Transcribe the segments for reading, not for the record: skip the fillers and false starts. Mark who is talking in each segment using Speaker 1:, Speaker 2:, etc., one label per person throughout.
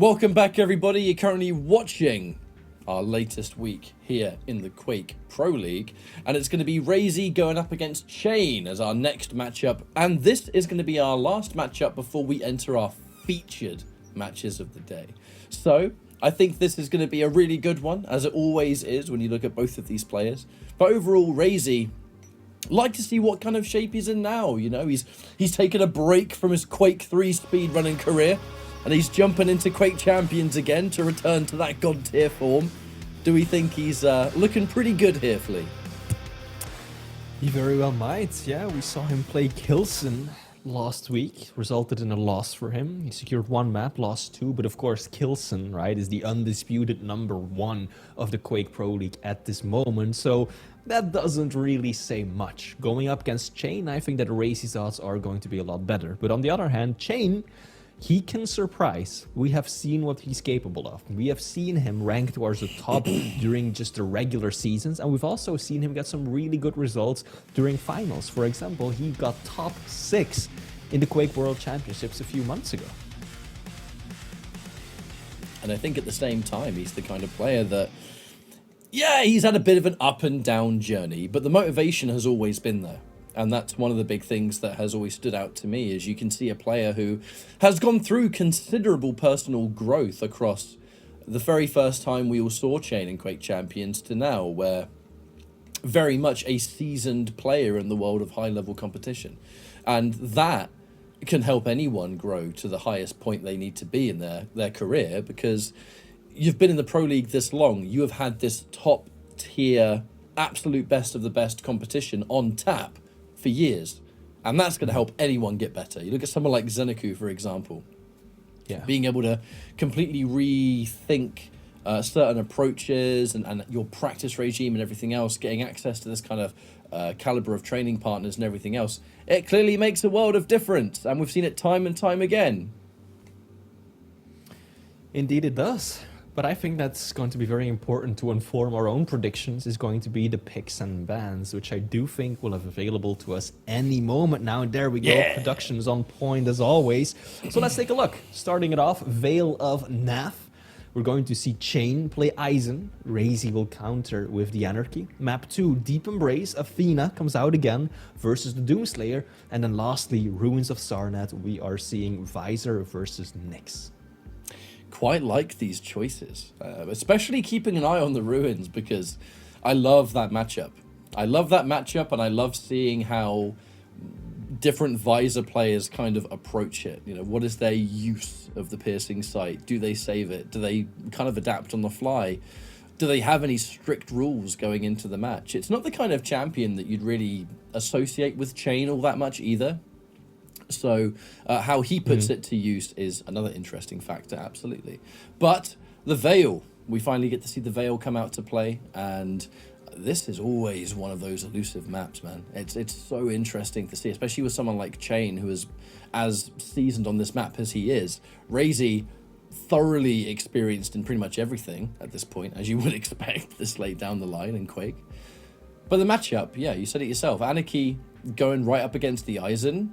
Speaker 1: Welcome back, everybody. You're currently watching our latest week here in the Quake Pro League, and it's going to be RAISY going up against cha1n as our next matchup, and this is going to be our last matchup before we enter our featured matches of the day. So I think this is going to be a really good one, as it always is when you look at both of these players. But overall, RAISY, like to see what kind of shape he's in now. You know, he's taken a break from his Quake 3 speedrunning career, and he's jumping into Quake Champions again to return to that god tier form. Do we think he's looking pretty good here, Flea?
Speaker 2: He very well might. Yeah, we saw him play cha1n last week, resulted in a loss for him. He secured one map, lost two, but of course cha1n, right, is the undisputed #1 of the Quake Pro League at this moment, so that doesn't really say much. Going up against cha1n, I think that RAISY's odds are going to be a lot better. But on the other hand, cha1n, he can surprise. We have seen what he's capable of. We have seen him rank towards the top during just the regular seasons, and we've also seen him get some really good results during finals. For example, he got top 6 in the Quake World Championships a few months ago.
Speaker 1: And I think at the same time, he's the kind of player that, yeah, he's had a bit of an up and down journey, but the motivation has always been there. And that's one of the big things that has always stood out to me, is you can see a player who has gone through considerable personal growth across the very first time we all saw cha1n in Quake Champions to now, where very much a seasoned player in the world of high-level competition. And that can help anyone grow to the highest point they need to be in their career, because you've been in the Pro League this long, you have had this top-tier, absolute best of the best competition on tap for years, and that's going to help anyone get better. You look at someone like Zeneku, for example, being able to completely rethink certain approaches and your practice regime and everything else, getting access to this kind of caliber of training partners and everything else, it clearly makes a world of difference, and we've seen it time and time again.
Speaker 2: Indeed it does. But I think that's going to be very important to inform our own predictions, is going to be the picks and bans, which I do think will have available to us any moment now. And there we go, production is on point as always. So let's take a look. Starting it off, Veil of Nath. We're going to see cha1n play RAISY. RAISY will counter with the Anarchy. Map 2, Deep Embrace. Athena comes out again versus the Doomslayer. And then lastly, Ruins of Sarnath, we are seeing Visor versus Nyx.
Speaker 1: Quite like these choices, especially keeping an eye on the Ruins, because I love that matchup. I love that matchup, and I love seeing how different Visor players kind of approach it. You know, what is their use of the piercing sight? Do they save it? Do they kind of adapt on the fly? Do they have any strict rules going into the match? It's not the kind of champion that you'd really associate with cha1n all that much either. So how he puts it to use is another interesting factor, absolutely. But the Veil, we finally get to see the Veil come out to play, and this is always one of those elusive maps, man. It's so interesting to see, especially with someone like cha1n, who is as seasoned on this map as he is. RAISY, thoroughly experienced in pretty much everything at this point, as you would expect this late down the line in Quake. But the matchup, yeah, you said it yourself. Anarchy going right up against the RAISY.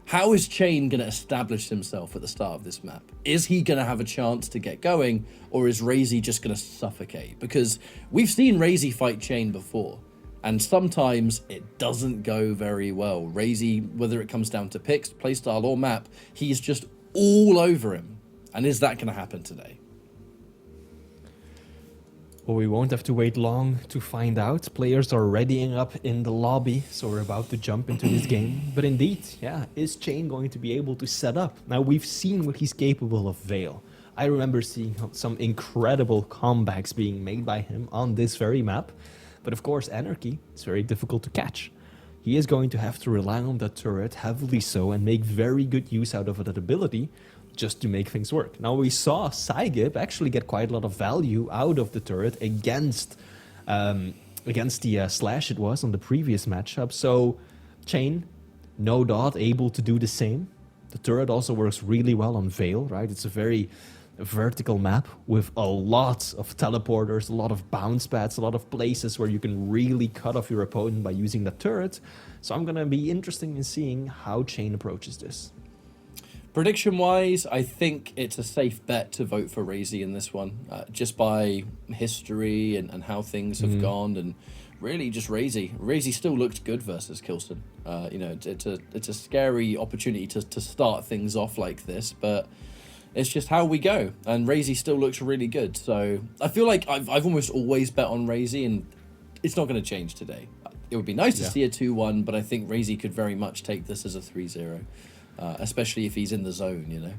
Speaker 1: How is cha1n going to establish himself at the start of this map? Is he going to have a chance to get going, or is RAISY just going to suffocate? Because we've seen RAISY fight cha1n before, and sometimes it doesn't go very well. RAISY, whether it comes down to picks, playstyle, or map, he's just all over him. And is that going to happen today?
Speaker 2: Well, we won't have to wait long to find out. Players are readying up in the lobby, so we're about to jump into this game. But indeed, yeah, is cha1n going to be able to set up? Now, we've seen what he's capable of Veil. I remember seeing some incredible comebacks being made by him on this very map. But of course, Anarchy is very difficult to catch. He is going to have to rely on that turret, heavily so, and make very good use out of that ability, just to make things work. Now, we saw Cygib actually get quite a lot of value out of the turret against the Slash it was on the previous matchup. So cha1n, no doubt, able to do the same. The turret also works really well on Veil, right? It's a very vertical map with a lot of teleporters, a lot of bounce pads, a lot of places where you can really cut off your opponent by using the turret. So I'm going to be interested in seeing how cha1n approaches this.
Speaker 1: Prediction-wise, I think it's a safe bet to vote for RAISY in this one, just by history and how things have gone, and really just RAISY. RAISY still looked good versus Kilston. You know, it's a scary opportunity to start things off like this, but it's just how we go, and RAISY still looks really good. So I feel like I've almost always bet on RAISY, and it's not going to change today. It would be nice to see a 2-1, but I think RAISY could very much take this as a 3-0. Especially if he's in the zone, you know.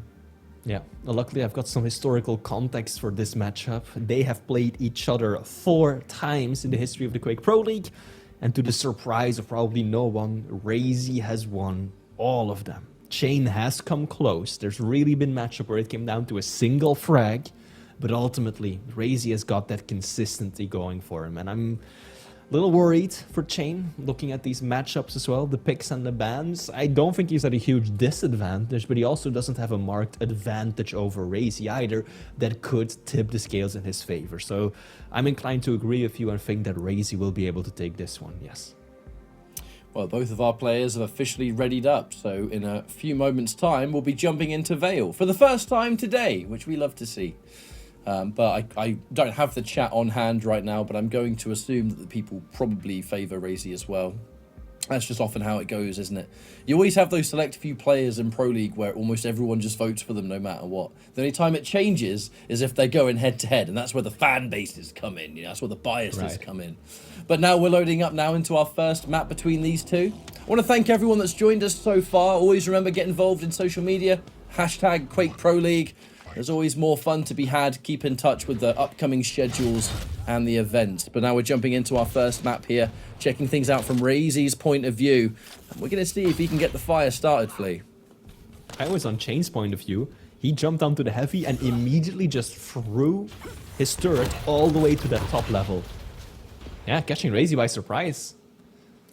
Speaker 2: Yeah, well, luckily I've got some historical context for this matchup. They have played each other 4 times in the history of the Quake Pro League, and to the surprise of probably no one, RAISY has won all of them. cha1n has come close. There's really been matchup where it came down to a single frag, but ultimately RAISY has got that consistency going for him, and I'm a little worried for cha1n, looking at these matchups as well, the picks and the bans. I don't think he's at a huge disadvantage, but he also doesn't have a marked advantage over RAISY either that could tip the scales in his favor. So I'm inclined to agree with you and think that RAISY will be able to take this one, yes.
Speaker 1: Well, both of our players have officially readied up, so in a few moments' time, we'll be jumping into Vale for the first time today, which we love to see. But I don't have the chat on hand right now, but I'm going to assume that the people probably favour RAISY as well. That's just often how it goes, isn't it? You always have those select few players in Pro League where almost everyone just votes for them no matter what. The only time it changes is if they're going head-to-head, and that's where the fan bases come in. You know, that's where the biases come in. But now we're loading up now into our first map between these two. I want to thank everyone that's joined us so far. Always remember, get involved in social media. Hashtag Quake Pro League. There's always more fun to be had. Keep in touch with the upcoming schedules and the events. But now we're jumping into our first map here, checking things out from RAISY's point of view. And we're going to see if he can get the fire started, Flea.
Speaker 2: I was on cha1n's point of view. He jumped onto the heavy and immediately just threw his turret all the way to that top level. Yeah, catching RAISY by surprise.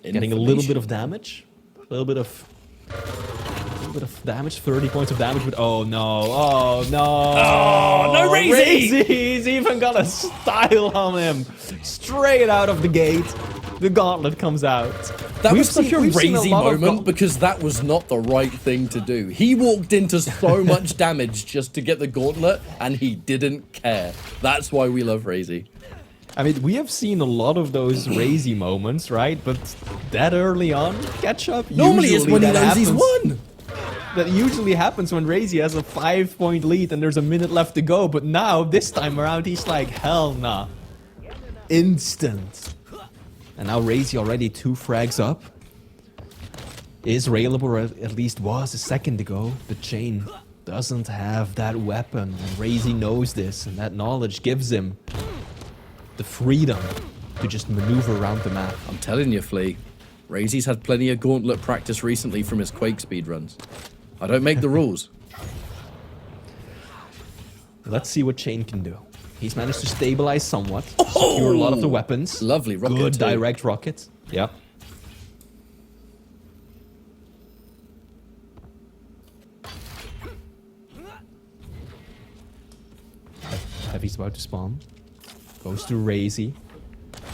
Speaker 2: Getting a little bit of damage. A little bit of damage, 30 points of damage, but oh no, oh no.
Speaker 1: Oh, no RAISY!
Speaker 2: He's even got a style on him. Straight out of the gate, the gauntlet comes out.
Speaker 1: That was such a RAISY moment because that was not the right thing to do. He walked into so much damage just to get the gauntlet, and he didn't care. That's why we love RAISY.
Speaker 2: I mean, we have seen a lot of those RAISY moments, right? But that early on, catch up.
Speaker 1: Normally it's when he knows he's won.
Speaker 2: That usually happens when RAISY has a 5-point lead and there's a minute left to go. But now, this time around, he's like, hell nah. Instant. And now RAISY already 2 frags up. Is railable, or at least was a second ago. But cha1n doesn't have that weapon. And RAISY knows this, and that knowledge gives him the freedom to just maneuver around the map.
Speaker 1: I'm telling you, Flea, RAISY's had plenty of gauntlet practice recently from his Quake speedruns. I don't make the rules.
Speaker 2: Let's see what cha1n can do. He's managed to stabilize somewhat, secure a lot of the weapons.
Speaker 1: Lovely rocket.
Speaker 2: Good direct rocket. Yep. Heavy's about to spawn. Goes to RAISY.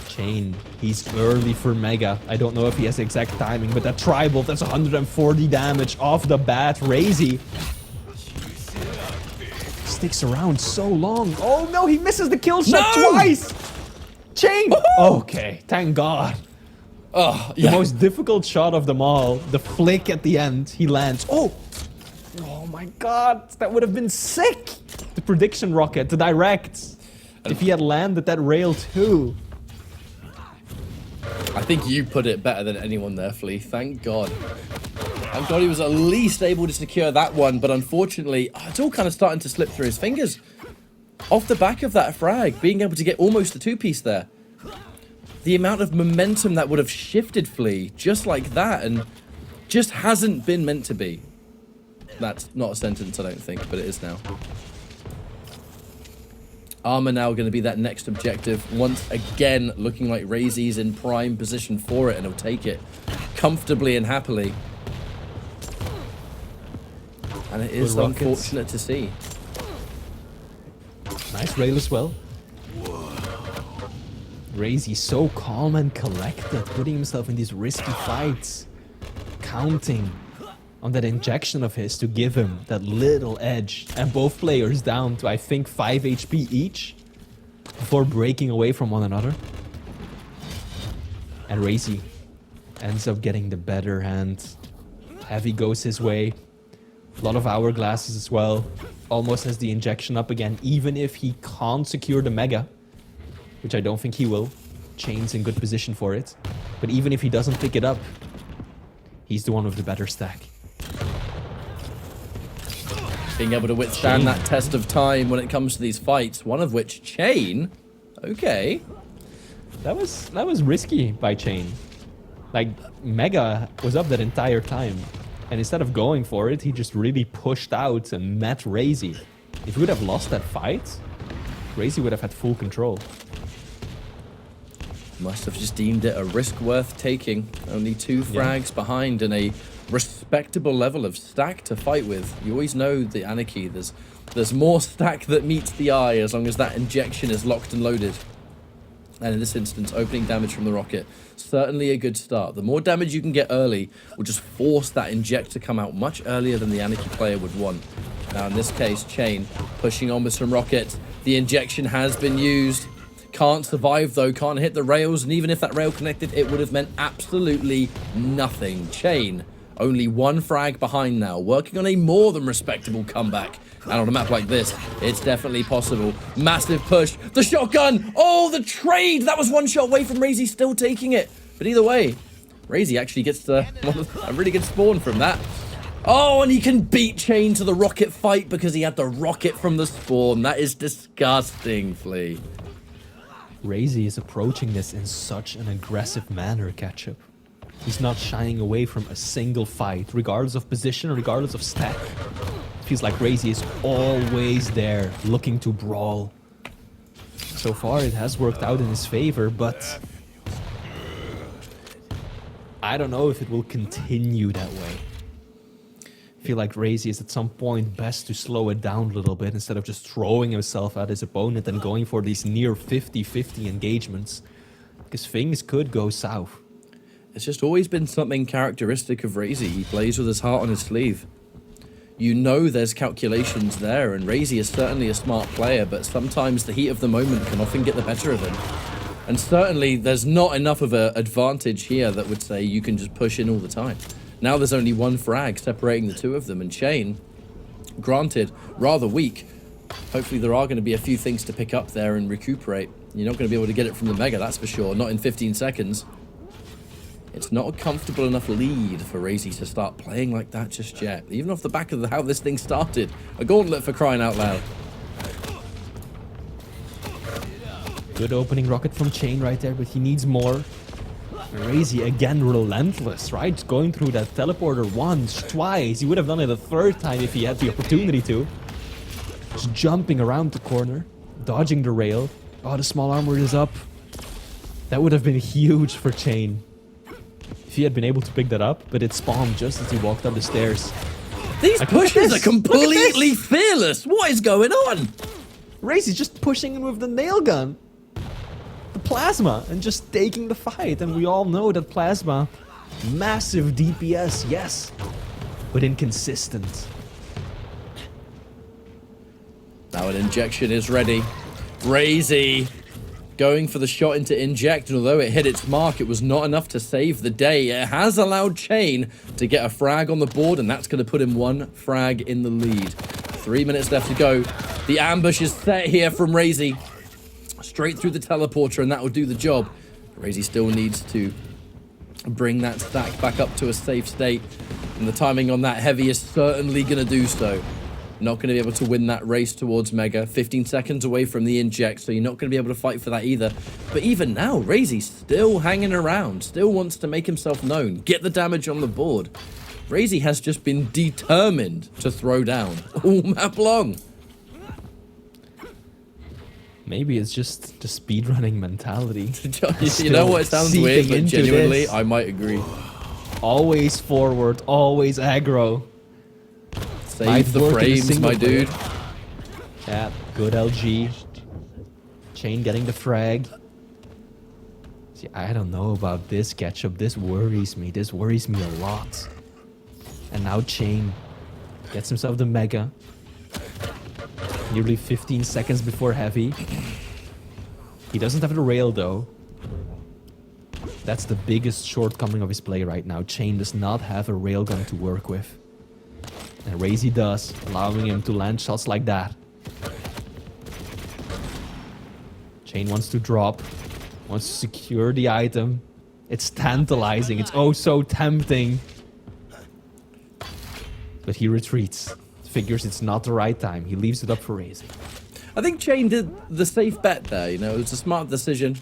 Speaker 2: cha1n, he's early for Mega. I don't know if he has the exact timing, but that tribal, that's 140 damage off the bat. RAISY sticks around so long. Oh no, he misses the kill shot twice! cha1n! Okay, thank God. The most difficult shot of them all, the flick at the end, he lands. Oh my God, that would have been sick! The prediction rocket, the direct. If he had landed that rail too.
Speaker 1: I think you put it better than anyone there, Flea. Thank God. Thank God he was at least able to secure that one, but unfortunately, it's all kind of starting to slip through his fingers. Off the back of that frag, being able to get almost a 2-piece there. The amount of momentum that would have shifted Flea just like that, and just hasn't been meant to be. That's not a sentence, I don't think, but it is now. Armor now going to be that next objective. Once again, looking like RAISY's in prime position for it, and he'll take it comfortably and happily. And it is unfortunate to see.
Speaker 2: Nice rail as well. RAISY so calm and collected, putting himself in these risky fights. Counting. on that injection of his to give him that little edge. And both players down to, I think, 5 HP each before breaking away from one another. And RAISY ends up getting the better hand. Heavy goes his way. A lot of hourglasses as well. Almost has the injection up again, even if he can't secure the Mega, which I don't think he will. cha1n's in good position for it. But even if he doesn't pick it up, he's the one with the better stack.
Speaker 1: Being able to withstand
Speaker 2: cha1n.
Speaker 1: that test of time when it comes to these fights, one of which cha1n, okay.
Speaker 2: That was risky by cha1n. Like, Mega was up that entire time. And instead of going for it, he just really pushed out and met RAISY. If he would have lost that fight, RAISY would have had full control.
Speaker 1: Must have just deemed it a risk worth taking. Only 2 frags behind and a respectable level of stack to fight with. You always know the Anarchy, there's more stack that meets the eye as long as that injection is locked and loaded. And in this instance, opening damage from the rocket, certainly a good start. The more damage you can get early will just force that inject to come out much earlier than the Anarchy player would want. Now in this case, cha1n pushing on with some rockets. The injection has been used. Can't survive though, can't hit the rails, and even if that rail connected, it would have meant absolutely nothing. cha1n, only 1 frag behind now, working on a more than respectable comeback. And on a map like this, it's definitely possible. Massive push, the shotgun, oh, the trade! That was 1 shot away from RAISY still taking it. But either way, RAISY actually gets a really good spawn from that. Oh, and he can beat cha1n to the rocket fight because he had the rocket from the spawn. That is disgusting, Flea.
Speaker 2: RAISY is approaching this in such an aggressive manner, Ketchup. He's not shying away from a single fight, regardless of position, regardless of stack. It feels like RAISY is always there, looking to brawl. So far, it has worked out in his favor, but I don't know if it will continue that way. I feel like RAISY is at some point best to slow it down a little bit instead of just throwing himself at his opponent and going for these near 50-50 engagements, because things could go south.
Speaker 1: It's just always been something characteristic of RAISY. He plays with his heart on his sleeve. You know there's calculations there, and RAISY is certainly a smart player, but sometimes the heat of the moment can often get the better of him. And certainly there's not enough of an advantage here that would say you can just push in all the time. Now there's only 1 frag separating the 2 of them, and cha1n, granted, rather weak. Hopefully there are going to be a few things to pick up there and recuperate. You're not going to be able to get it from the Mega, that's for sure, not in 15 seconds. It's not a comfortable enough lead for RAISY to start playing like that just yet. Even off the back of how this thing started. A gauntlet for crying out loud.
Speaker 2: Good opening rocket from cha1n right there, but he needs more. RAISY again relentless, right? Going through that teleporter once, twice. He would have done it a 3rd time if he had the opportunity to. Just jumping around the corner, dodging the rail. Oh, the small armor is up. That would have been huge for cha1n if he had been able to pick that up, but it spawned just as he walked up the stairs.
Speaker 1: These pushes are completely fearless. What is going on?
Speaker 2: RAISY's just pushing in with the nail gun. The plasma, and just taking the fight. And we all know that plasma, massive DPS, yes, but inconsistent.
Speaker 1: Now an injection is ready. RAISY going for the shot into inject, and although it hit its mark, it was not enough to save the day. It has allowed cha1n to get a frag on the board, and that's going to put him 1 frag in the lead. 3 minutes left to go. The ambush is set here from RAISY. Straight through the teleporter, and that will do the job. RAISY still needs to bring that stack back up to a safe state, and the timing on that heavy is certainly going to do so. Not going to be able to win that race towards Mega. 15 seconds away from the inject, so you're not going to be able to fight for that either. But even now, RAISY's still hanging around, still wants to make himself known, get the damage on the board. RAISY has just been determined to throw down all map long.
Speaker 2: Maybe it's just the speedrunning mentality.
Speaker 1: You know what? It sounds weird, but genuinely, I might agree.
Speaker 2: Always forward, always aggro.
Speaker 1: Save the frames, my dude.
Speaker 2: Yeah, good LG. cha1n getting the frag. See, I don't know about this Ketchup. This worries me. This worries me a lot. And now cha1n gets himself the Mega. Nearly 15 seconds before Heavy. He doesn't have the rail though. That's the biggest shortcoming of his play right now. cha1n does not have a railgun to work with. And RAISY does, allowing him to land shots like that. cha1n wants to drop, wants to secure the item. It's tantalizing, it's oh so tempting. But he retreats. Figures it's not the right time. He leaves it up for RAISY.
Speaker 1: I think cha1n did the safe bet there, you know, it was a smart decision.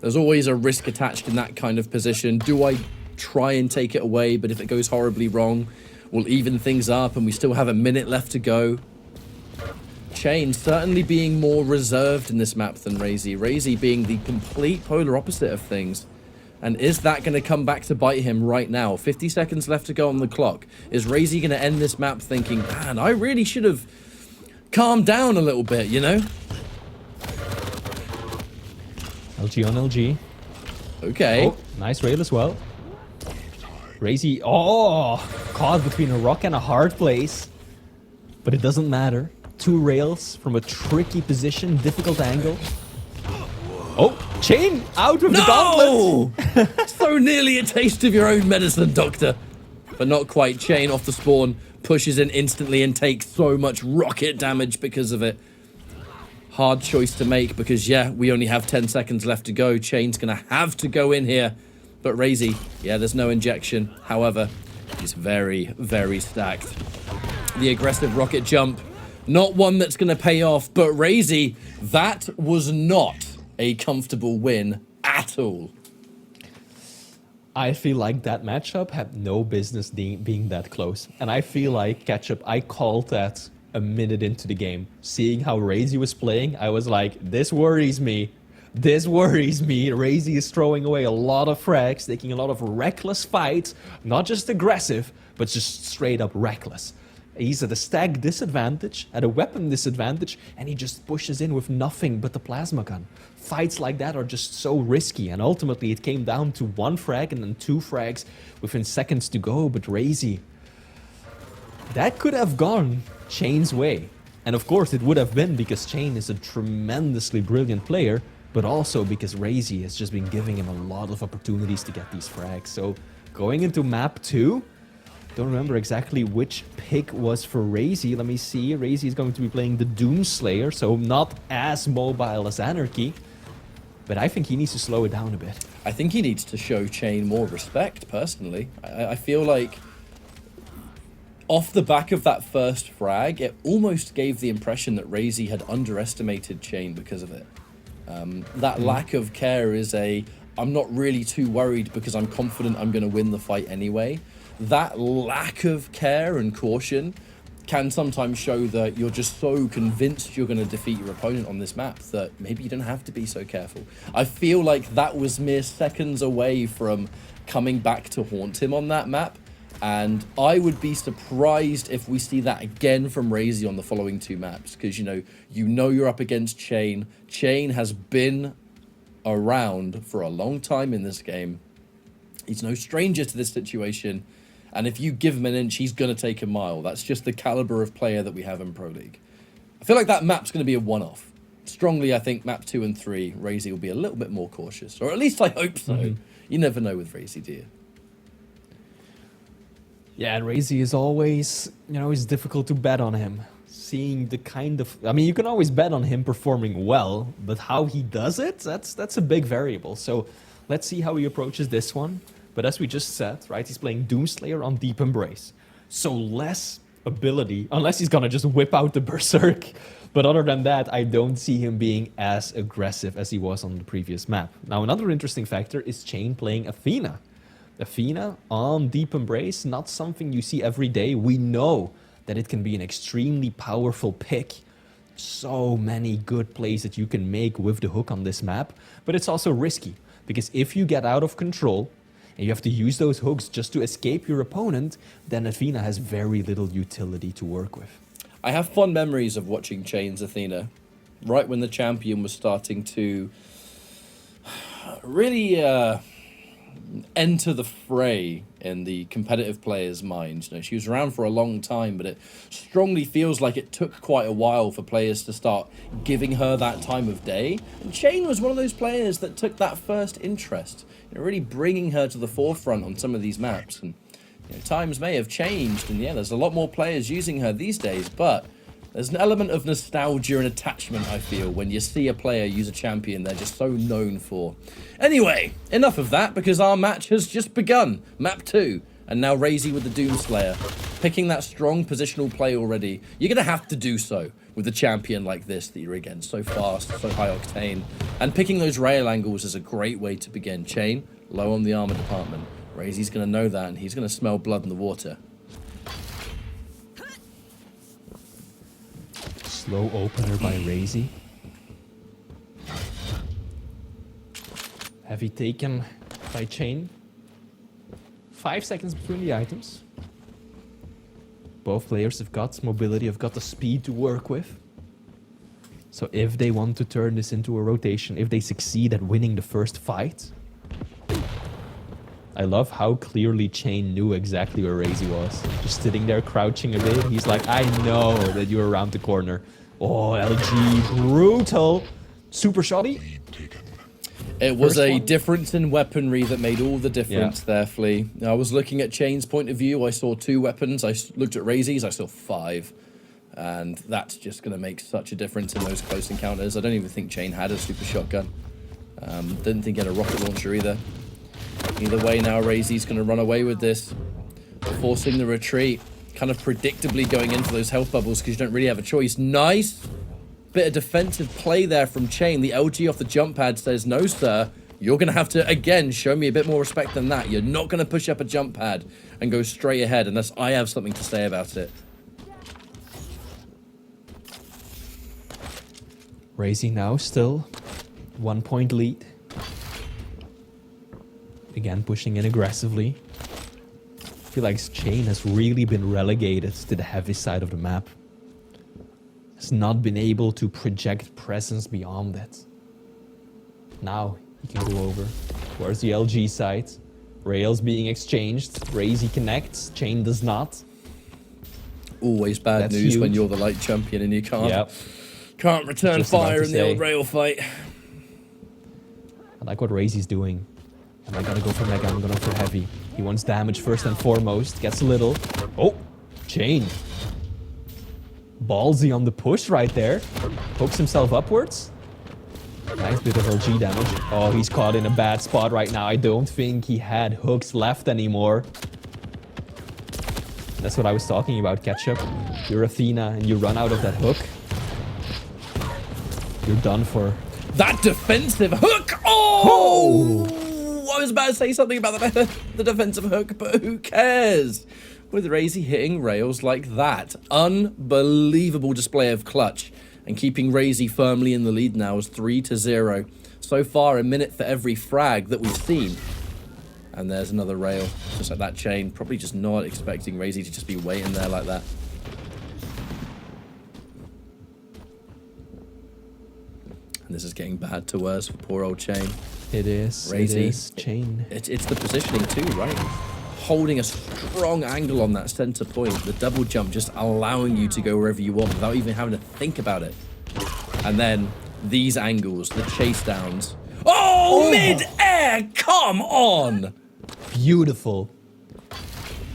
Speaker 1: There's always a risk attached in that kind of position. Do I try and take it away, but if it goes horribly wrong, we'll even things up and we still have a minute left to go. cha1n certainly being more reserved in this map than RAISY. RAISY being the complete polar opposite of things. And is that going to come back to bite him right now? 50 seconds left to go on the clock. Is RAISY going to end this map thinking, man, I really should have calmed down a little bit, you know?
Speaker 2: LG on LG.
Speaker 1: Okay.
Speaker 2: Oh, nice rail as well. RAISY, oh, caught between a rock and a hard place. But it doesn't matter. 2 rails from a tricky position, difficult angle. Oh, cha1n out with the gauntlet.
Speaker 1: So nearly a taste of your own medicine, Doctor. But not quite. cha1n off the spawn, pushes in instantly and takes so much rocket damage because of it. Hard choice to make because, yeah, we only have 10 seconds left to go. cha1n's going to have to go in here. But RAISY, yeah, there's no injection. However, he's very, very stacked. The aggressive rocket jump, not one that's going to pay off. But RAISY, that was not a comfortable win at all.
Speaker 2: I feel like that matchup had no business being that close. And I feel like, Ketchup, I called that a minute into the game. Seeing how RAISY was playing, I was like, this worries me. This worries me. RAISY is throwing away a lot of frags, taking a lot of reckless fights. Not just aggressive, but just straight up reckless. He's at a stack disadvantage, at a weapon disadvantage, and he just pushes in with nothing but the plasma gun. Fights like that are just so risky, and ultimately it came down to 1 frag and then 2 frags within seconds to go, but RAISY, that could have gone cha1n's way. And of course it would have been because cha1n is a tremendously brilliant player, but also because RAISY has just been giving him a lot of opportunities to get these frags. So going into map 2, don't remember exactly which pick was for RAISY. Let me see. RAISY is going to be playing the Doomslayer, so not as mobile as Anarchy. But I think he needs to slow it down a bit.
Speaker 1: I think he needs to show cha1n more respect, personally. I feel like off the back of that first frag, it almost gave the impression that RAISY had underestimated cha1n because of it. That lack of care is I'm not really too worried because I'm confident I'm going to win the fight anyway. That lack of care and caution can sometimes show that you're just so convinced you're going to defeat your opponent on this map that maybe you don't have to be so careful. I feel like that was mere seconds away from coming back to haunt him on that map, and I would be surprised if we see that again from RAISY on the following 2 maps, because you know you're up against cha1n. cha1n has been around for a long time in this game. He's no stranger to this situation. And if you give him an inch, he's going to take a mile. That's just the caliber of player that we have in Pro League. I feel like that map's going to be a one-off. Strongly, I think map 2 and 3, RAISY will be a little bit more cautious. Or at least I hope so. You never know with RAISY, do you?
Speaker 2: Yeah, and RAISY is always, it's difficult to bet on him. Seeing the kind of... I mean, you can always bet on him performing well, but how he does it, that's a big variable. So let's see how he approaches this one. But as we just said, right, he's playing Doomslayer on Deep Embrace. So less ability, unless he's gonna just whip out the Berserk. But other than that, I don't see him being as aggressive as he was on the previous map. Now, another interesting factor is cha1n playing Athena. Athena on Deep Embrace, not something you see every day. We know that it can be an extremely powerful pick. So many good plays that you can make with the hook on this map. But it's also risky, because if you get out of control, and you have to use those hooks just to escape your opponent, then Athena has very little utility to work with.
Speaker 1: I have fond memories of watching cha1n's Athena, right when the champion was starting to really enter the fray in the competitive player's mind. You know, she was around for a long time, but it strongly feels like it took quite a while for players to start giving her that time of day. And cha1n was one of those players that took that first interest, you know, really bringing her to the forefront on some of these maps. And you know, times may have changed, and yeah, there's a lot more players using her these days, but there's an element of nostalgia and attachment, I feel, when you see a player use a champion they're just so known for. Anyway, enough of that, because our match has just begun. Map 2, and now RAISY with the Doomslayer. Picking that strong positional play already. You're going to have to do so with a champion like this that you're, again, so fast, so high octane. And picking those rail angles is a great way to begin. cha1n, low on the armor department. RAISY's going to know that, and he's going to smell blood in the water.
Speaker 2: Slow opener by RAISY. Heavy taken by cha1n. 5 seconds between the items. Both players have got mobility, have got the speed to work with. So if they want to turn this into a rotation, if they succeed at winning the first fight... I love how clearly cha1n knew exactly where RAISY was. Just sitting there crouching a bit. He's like, I know that you're around the corner. Oh, LG, brutal. Super shoddy.
Speaker 1: It was a difference in weaponry that made all the difference there, Flea. I was looking at cha1n's point of view. I saw 2 weapons. I looked at RAISY's. I saw 5. And that's just going to make such a difference in those close encounters. I don't even think cha1n had a super shotgun. Didn't think he had a rocket launcher either. Either way now, RAISY's going to run away with this. Forcing the retreat. Kind of predictably going in for those health bubbles because you don't really have a choice. Nice bit of defensive play there from cha1n. The LG off the jump pad says, no, sir. You're going to have to, again, show me a bit more respect than that. You're not going to push up a jump pad and go straight ahead unless I have something to say about it.
Speaker 2: RAISY now still 1 point lead. Again, pushing in aggressively. I feel like cha1n has really been relegated to the heavy side of the map. Has not been able to project presence beyond it. Now he can go over towards the LG side. Rails being exchanged. RAISY connects. cha1n does not.
Speaker 1: Always bad
Speaker 2: That's
Speaker 1: news
Speaker 2: huge.
Speaker 1: when you're the light champion and you can't return
Speaker 2: Just about
Speaker 1: fire
Speaker 2: to
Speaker 1: in the
Speaker 2: say.
Speaker 1: old rail fight.
Speaker 2: I like what RAISY's doing. Am I gonna go for mega? I'm gonna go for heavy. He wants damage first and foremost. Gets a little. Oh! cha1n. Ballsy on the push right there. Pokes himself upwards. Nice bit of LG damage. Oh, he's caught in a bad spot right now. I don't think he had hooks left anymore. That's what I was talking about, Ketchup. You're Athena and you run out of that hook. You're done for.
Speaker 1: That defensive hook! Oh! I was about to say something about the defensive hook, but who cares? With RAISY hitting rails like that. Unbelievable display of clutch. And keeping RAISY firmly in the lead now is 3-0. So far, a minute for every frag that we've seen. And there's another rail, just like that cha1n. Probably just not expecting RAISY to just be waiting there like that. And this is getting bad to worse for poor old cha1n.
Speaker 2: It is.
Speaker 1: RAISY.
Speaker 2: It is cha1n.
Speaker 1: It's the positioning too, right? Holding a strong angle on that center point. The double jump just allowing you to go wherever you want without even having to think about it. And then these angles, the chase downs. Oh! Mid-air! Come on!
Speaker 2: Beautiful.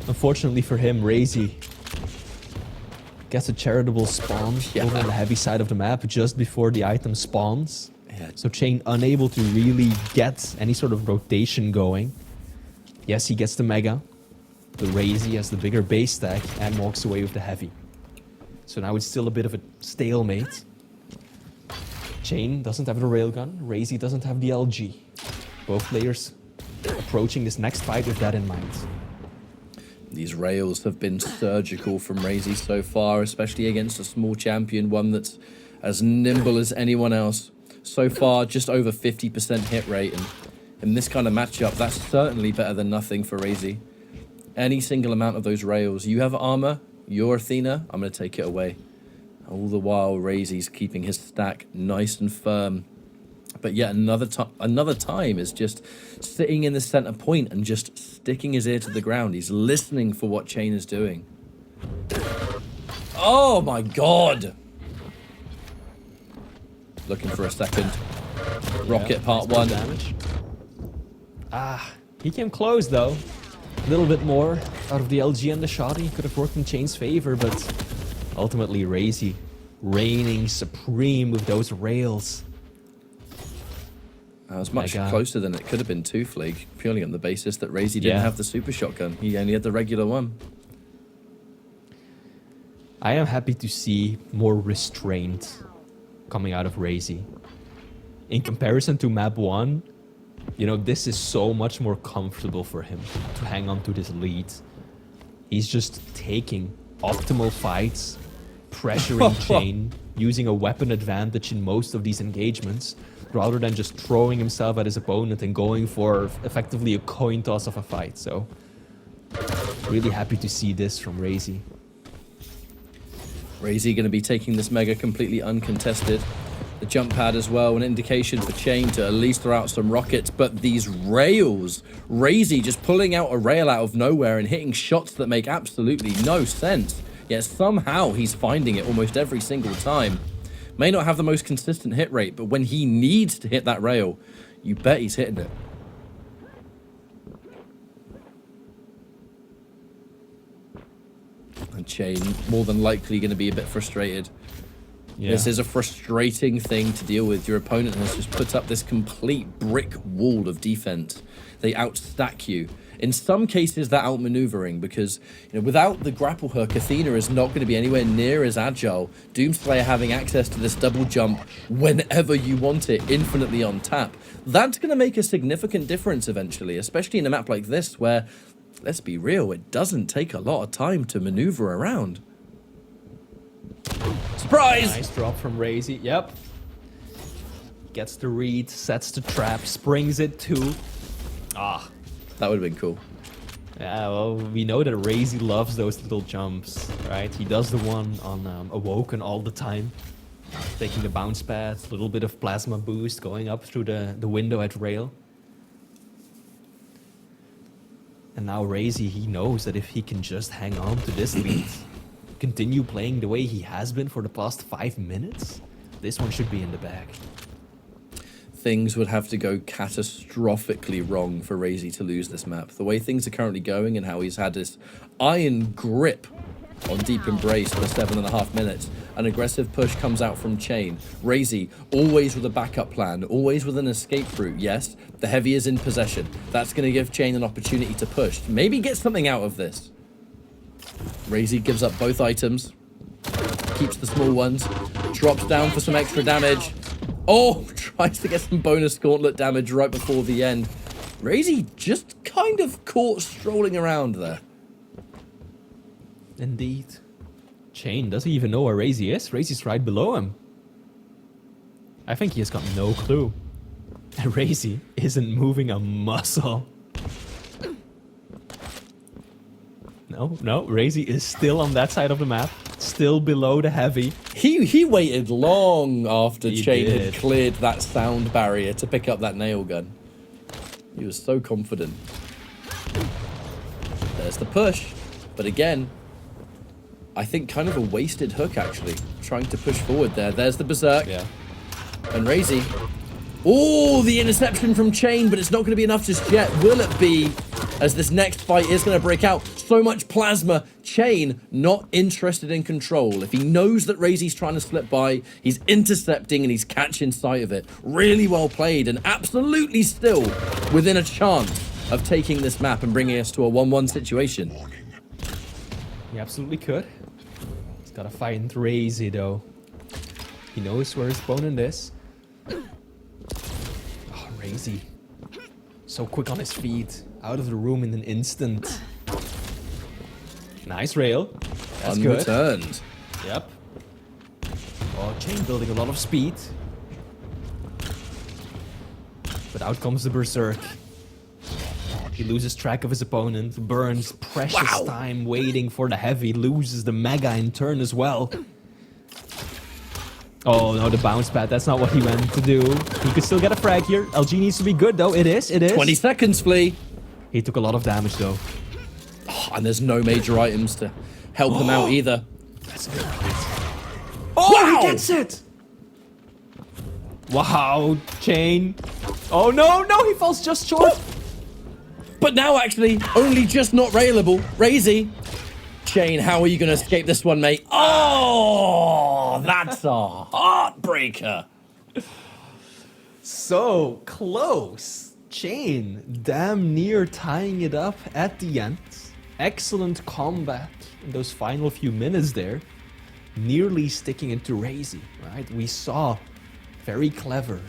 Speaker 2: Unfortunately for him, RAISY gets a charitable spawn over on the heavy side of the map just before the item spawns.
Speaker 1: Yeah.
Speaker 2: So cha1n unable to really get any sort of rotation going. Yes, he gets the mega. The RAISY has the bigger base stack and walks away with the heavy. So now it's still a bit of a stalemate. cha1n doesn't have the railgun. RAISY doesn't have the LG. Both players approaching this next fight with that in mind.
Speaker 1: These rails have been surgical from RAISY so far, especially against a small champion, one that's as nimble as anyone else. So far, just over 50% hit rate, and in this kind of matchup, that's certainly better than nothing for RAISY. Any single amount of those rails, you have armor, you're Athena, I'm going to take it away. All the while, RAISY's keeping his stack nice and firm. But yet another time is just sitting in the center point and just sticking his ear to the ground. He's listening for what cha1n is doing. Oh my god! Looking for a second. Rocket part one.
Speaker 2: Damage. Ah, he came close though. A little bit more out of the LG and the shotty. Could have worked in cha1n's favor, but ultimately RAISY reigning supreme with those rails.
Speaker 1: That was much closer than it could have been to Fleek, purely on the basis that RAISY didn't have the super shotgun. He only had the regular one.
Speaker 2: I am happy to see more restraint coming out of RAISY. In comparison to map 1, you know, this is so much more comfortable for him to hang on to this lead. He's just taking optimal fights, pressuring cha1n, using a weapon advantage in most of these engagements, rather than just throwing himself at his opponent and going for effectively a coin toss of a fight. So, really happy to see this from RAISY.
Speaker 1: RAISY going to be taking this mega completely uncontested. The jump pad as well, an indication for cha1n to at least throw out some rockets, but these rails, RAISY just pulling out a rail out of nowhere and hitting shots that make absolutely no sense. Yet somehow he's finding it almost every single time. May not have the most consistent hit rate, but when he needs to hit that rail, you bet he's hitting it. And cha1n more than likely going to be a bit frustrated. Yeah. This is a frustrating thing to deal with. Your opponent has just put up this complete brick wall of defense. They outstack you. In some cases, they're outmaneuvering because, you know, without the grapple hook, Athena is not going to be anywhere near as agile. Doomslayer having access to this double jump whenever you want it, infinitely on tap. That's going to make a significant difference eventually, especially in a map like this where, let's be real, it doesn't take a lot of time to maneuver around. Surprise!
Speaker 2: Nice drop from RAISY. Yep. Gets the read, sets the trap, springs it too. Ah.
Speaker 1: That would have been cool.
Speaker 2: Yeah, well, we know that RAISY loves those little jumps, right? He does the one on Awoken all the time. Taking the bounce pad, a little bit of plasma boost going up through the window at rail. And now RAISY, he knows that if he can just hang on to this lead, continue playing the way he has been for the past 5 minutes, this one should be in the bag.
Speaker 1: Things would have to go catastrophically wrong for RAISY to lose this map. The way things are currently going and how he's had this iron grip on Deep Embrace for 7.5 minutes. An aggressive push comes out from cha1n. RAISY, always with a backup plan, always with an escape route. Yes, the heavy is in possession. That's going to give cha1n an opportunity to push. Maybe get something out of this. RAISY gives up both items. Keeps the small ones. Drops down for some extra damage. Oh, tries to get some bonus gauntlet damage right before the end. RAISY just kind of caught strolling around there.
Speaker 2: Indeed. cha1n doesn't even know where RAISY is. RAISY's right below him. I think he has got no clue. And RAISY isn't moving a muscle. No, RAISY is still on that side of the map. Still below the heavy.
Speaker 1: He waited long after cha1n had cleared that sound barrier to pick up that nail gun. He was so confident. There's the push. But again, I think kind of a wasted hook, actually. Trying to push forward there. There's the Berserk.
Speaker 2: Yeah.
Speaker 1: And RAISY. Oh, the interception from cha1n, but it's not going to be enough just yet. Will it be? As this next fight is going to break out. So much plasma. cha1n not interested in control. If he knows that RAISY's trying to slip by, he's intercepting and he's catching sight of it. Really well played and absolutely still within a chance of taking this map and bringing us to a 1-1 situation.
Speaker 2: He absolutely could. He's got to find RAISY though. He knows where his opponent is. Oh, RAISY. So quick on his feet. Out of the room in an instant. Nice rail. That's
Speaker 1: Unreturned.
Speaker 2: Good. Yep. Oh, cha1n building a lot of speed. But out comes the Berserk. He loses track of his opponent. Burns precious time waiting for the heavy. Loses the Mega in turn as well. Oh no, the bounce pad. That's not what he meant to do. He could still get a frag here. LG needs to be good though. It is.
Speaker 1: 20 seconds, Flea.
Speaker 2: He took a lot of damage though.
Speaker 1: Oh, and there's no major items to help him out either.
Speaker 2: That's a good point. Oh, wow! He gets it! Wow, cha1n. Oh no, he falls just short.
Speaker 1: But now actually, only just not railable. RAISY. cha1n, how are you going to escape this one, mate? Oh, that's a heartbreaker.
Speaker 2: So close. cha1n damn near tying it up at the end. Excellent combat in those final few minutes there. Nearly sticking it to RAISY, right? We saw very clever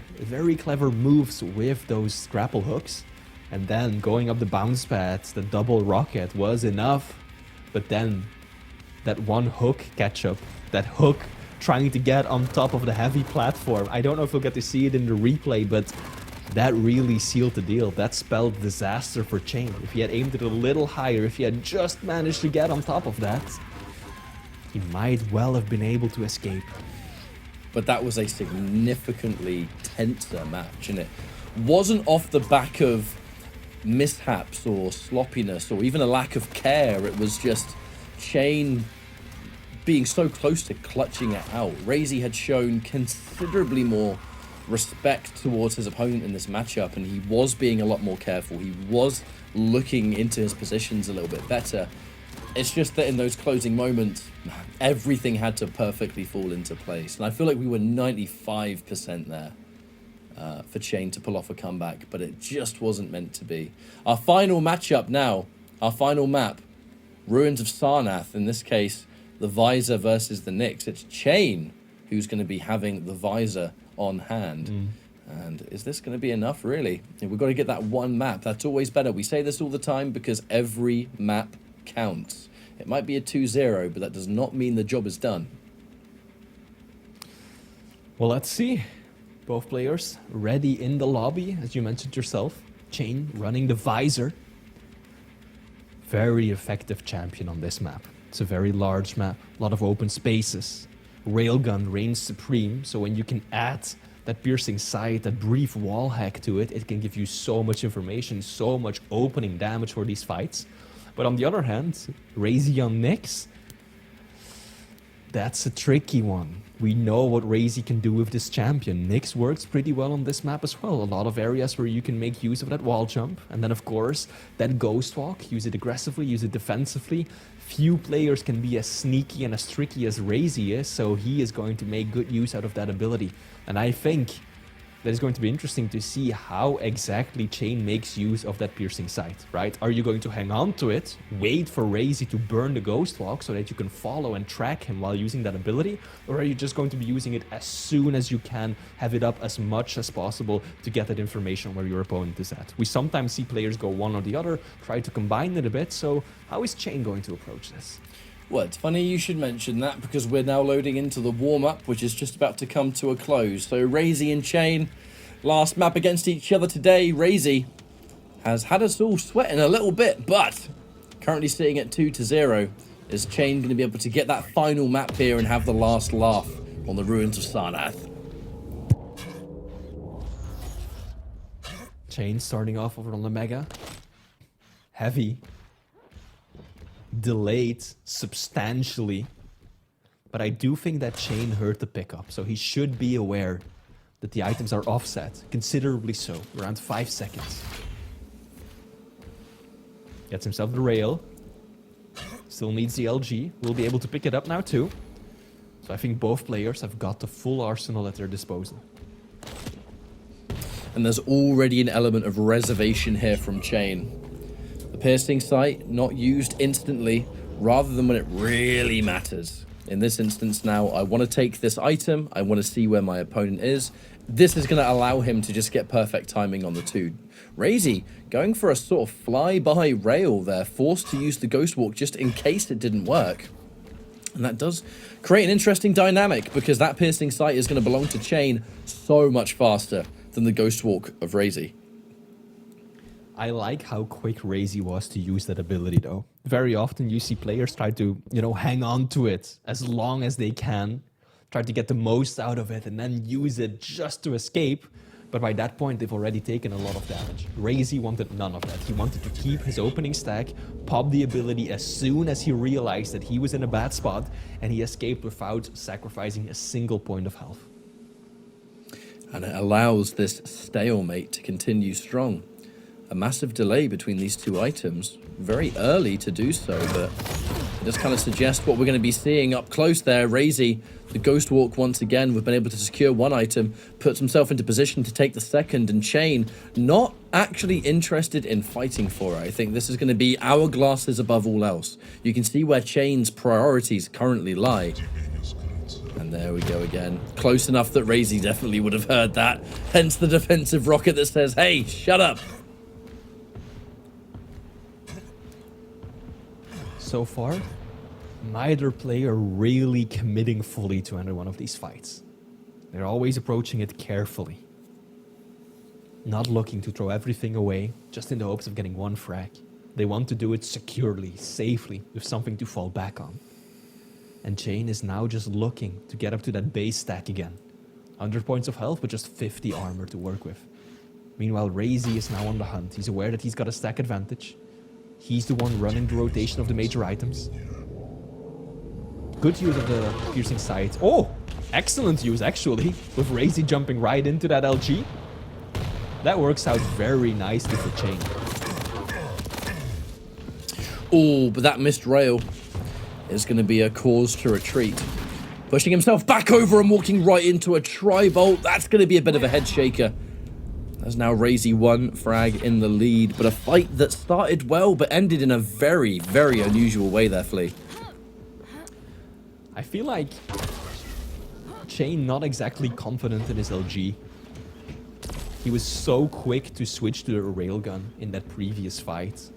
Speaker 2: moves with those grapple hooks. And then going up the bounce pads, the double rocket was enough. But then that one hook catch up, that hook trying to get on top of the heavy platform. I don't know if we'll get to see it in the replay, but that really sealed the deal. That spelled disaster for cha1n. If he had aimed it a little higher, if he had just managed to get on top of that, he might well have been able to escape.
Speaker 1: But that was a significantly tenser match, and it wasn't off the back of mishaps or sloppiness or even a lack of care. It was just cha1n being so close to clutching it out. RAISY had shown considerably more respect towards his opponent in this matchup, and he was being a lot more careful. He was looking into his positions a little bit better. It's just that in those closing moments, everything had to perfectly fall into place. And I feel like we were 95% there for cha1n to pull off a comeback, but it just wasn't meant to be. Our final matchup now, our final map, Ruins of Sarnath. In this case, the Visor versus the Nyx. It's cha1n who's going to be having the Visor on hand. And is this going to be enough, really? We've got to get that one map. That's always better. We say this all the time because every map counts. It might be a 2-0, but that does not mean the job is done.
Speaker 2: Well, let's see. Both players ready in the lobby, as you mentioned yourself. cha1n running the Visor. Very effective champion on this map. It's a very large map, a lot of open spaces. Railgun reigns supreme, so when you can add that piercing sight, that brief wall hack to it, it can give you so much information, so much opening damage for these fights. But on the other hand, RAISY on Nyx, that's a tricky one. We know what RAISY can do with this champion. Nyx works pretty well on this map as well. A lot of areas where you can make use of that wall jump. And then, of course, that ghost walk. Use it aggressively, use it defensively. Few players can be as sneaky and as tricky as RAISY is, so he is going to make good use out of that ability. And I think that is going to be interesting to see how exactly cha1n makes use of that piercing sight, right? Are you going to hang on to it, wait for RAISY to burn the ghost walk so that you can follow and track him while using that ability? Or are you just going to be using it as soon as you can, have it up as much as possible to get that information where your opponent is at? We sometimes see players go one or the other, try to combine it a bit, so how is cha1n going to approach this?
Speaker 1: Well, it's funny you should mention that because we're now loading into the warm-up, which is just about to come to a close. So RAISY and cha1n, last map against each other today. RAISY has had us all sweating a little bit, but currently sitting at 2-0. Is cha1n going to be able to get that final map here and have the last laugh on the Ruins of Sarnath?
Speaker 2: cha1n starting off over on the Mega. Heavy. Delayed substantially, but I do think that cha1n heard the pickup, so he should be aware that the items are offset, considerably so, around 5 seconds. Gets himself the rail, still needs the LG, will be able to pick it up now too. So I think both players have got the full arsenal at their disposal.
Speaker 1: And there's already an element of reservation here from cha1n. The piercing sight not used instantly, rather than when it really matters. In this instance now, I want to take this item, I want to see where my opponent is. This is going to allow him to just get perfect timing on the two. RAISY going for a sort of fly-by rail there, forced to use the Ghost Walk just in case it didn't work. And that does create an interesting dynamic, because that piercing sight is going to belong to cha1n so much faster than the Ghost Walk of RAISY.
Speaker 2: I like how quick RAISY was to use that ability though. Very often you see players try to, hang on to it as long as they can, tried to get the most out of it, and then use it just to escape. But by that point, they've already taken a lot of damage. RAISY wanted none of that. He wanted to keep his opening stack, pop the ability as soon as he realized that he was in a bad spot, and he escaped without sacrificing a single point of health.
Speaker 1: And it allows this stalemate to continue strong. A massive delay between these two items. Very early to do so, but it does kind of suggest what we're going to be seeing up close there. RAISY, the Ghost Walk once again, we've been able to secure one item, puts himself into position to take the second, and cha1n not actually interested in fighting for it. I think this is going to be hourglasses above all else. You can see where cha1n's priorities currently lie. And there we go again. Close enough that RAISY definitely would have heard that. Hence the defensive rocket that says, hey, shut up.
Speaker 2: So far, neither player really committing fully to any one of these fights. They're always approaching it carefully. Not looking to throw everything away, just in the hopes of getting one frag. They want to do it securely, safely, with something to fall back on. And cha1n is now just looking to get up to that base stack again. 100 points of health, but just 50 armor to work with. Meanwhile, RAISY is now on the hunt. He's aware that he's got a stack advantage. He's the one running the rotation of the major items. Good use of the piercing sight. Oh, excellent use actually, with RAISY jumping right into that LG. That works out very nicely for cha1n.
Speaker 1: Oh, but that missed rail is going to be a cause to retreat. Pushing himself back over and walking right into a tri-bolt. That's going to be a bit of a head shaker. There's now RAISY one frag in the lead, but a fight that started well but ended in a very, very unusual way there, Flea.
Speaker 2: I feel like cha1n not exactly confident in his LG. He was so quick to switch to the railgun in that previous fight,